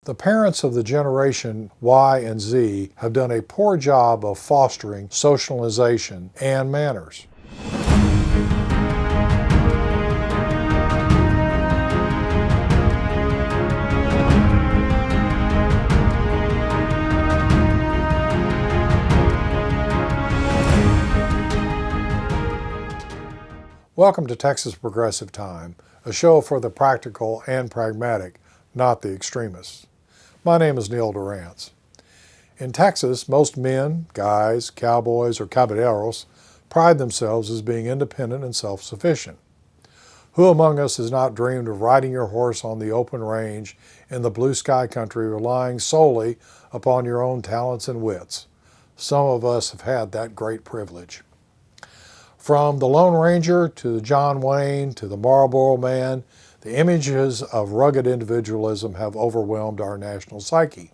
The parents of the generation Y and Z have done a poor job of fostering socialization and manners. Welcome to Texas Progressive Time, a show for the practical and pragmatic, not the extremists. My name is Neil Durrance. In Texas, most men, guys, cowboys, or caballeros pride themselves as being independent and self-sufficient. Who among us has not dreamed of riding your horse on the open range in the blue sky country, relying solely upon your own talents and wits? Some of us have had that great privilege. From the Lone Ranger to the John Wayne to the Marlboro Man, the images of rugged individualism have overwhelmed our national psyche.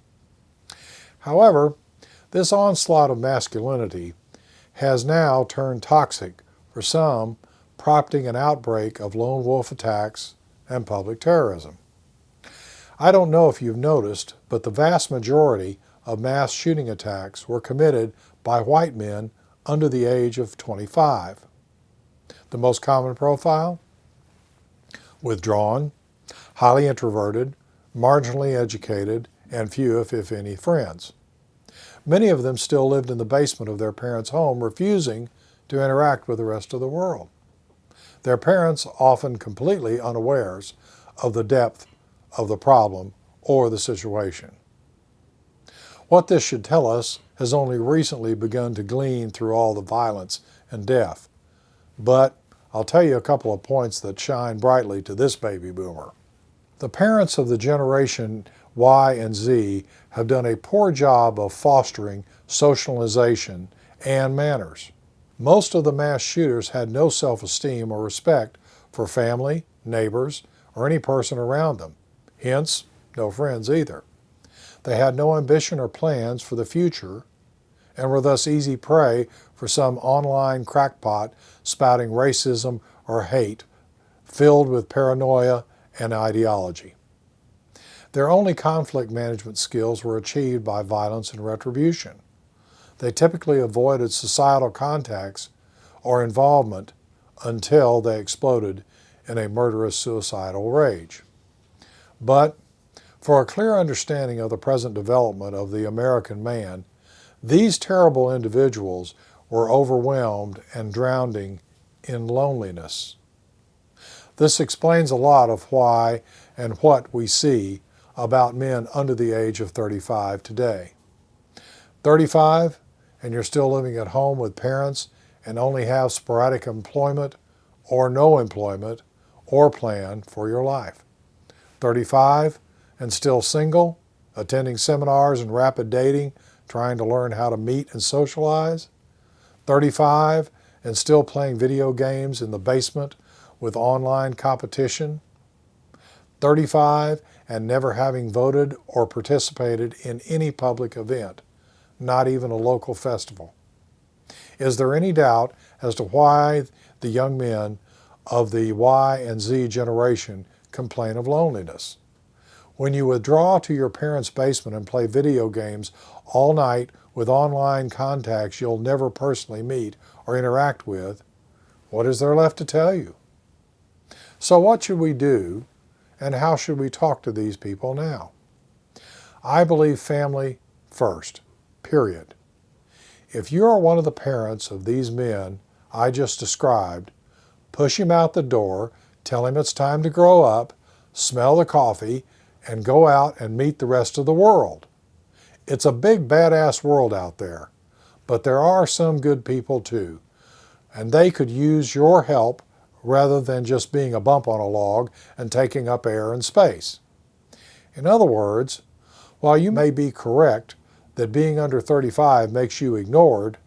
However, this onslaught of masculinity has now turned toxic for some, prompting an outbreak of lone wolf attacks and public terrorism. I don't know if you've noticed, but the vast majority of mass shooting attacks were committed by white men under the age of 25. The most common profile? Withdrawn, highly introverted, marginally educated, and few, if any, friends. Many of them still lived in the basement of their parents' home, refusing to interact with the rest of the world. Their parents often completely unawares of the depth of the problem or the situation. What this should tell us has only recently begun to glean through all the violence and death. But I'll tell you a couple of points that shine brightly to this baby boomer. The parents of the generation Y and Z have done a poor job of fostering socialization and manners. Most of the mass shooters had no self-esteem or respect for family, neighbors, or any person around them. Hence, no friends either. They had no ambition or plans for the future and were thus easy prey for some online crackpot spouting racism or hate, filled with paranoia and ideology. Their only conflict management skills were achieved by violence and retribution. They typically avoided societal contacts or involvement until they exploded in a murderous suicidal rage. But for a clear understanding of the present development of the American man, these terrible individuals were overwhelmed and drowning in loneliness. This explains a lot of why and what we see about men under the age of 35 today. 35, and you're still living at home with parents and only have sporadic employment or no employment or plan for your life. 35, and still single, attending seminars and rapid dating, trying to learn how to meet and socialize. 35, and still playing video games in the basement with online competition. 35, and never having voted or participated in any public event, not even a local festival. Is there any doubt as to why the young men of the Y and Z generation complain of loneliness? When you withdraw to your parents' basement and play video games all night with online contacts you'll never personally meet or interact with, what is there left to tell you? So what should we do, and how should we talk to these people now? I believe family first, period. If you are one of the parents of these men I just described, push him out the door, tell him it's time to grow up, smell the coffee, and go out and meet the rest of the world. It's a big badass world out there, but there are some good people too, and they could use your help rather than just being a bump on a log and taking up air and space. In other words, while you may be correct that being under 35 makes you ignored,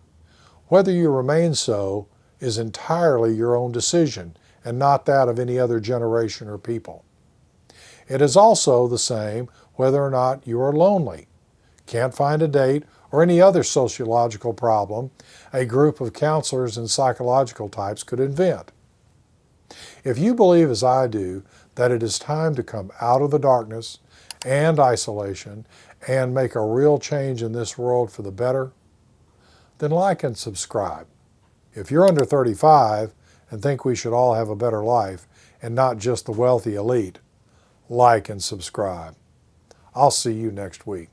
whether you remain so is entirely your own decision and not that of any other generation or people. It is also the same whether or not you are lonely, can't find a date, or any other sociological problem a group of counselors and psychological types could invent. If you believe, as I do, that it is time to come out of the darkness and isolation and make a real change in this world for the better, then like and subscribe. If you're under 35 and think we should all have a better life and not just the wealthy elite, like and subscribe. I'll see you next week.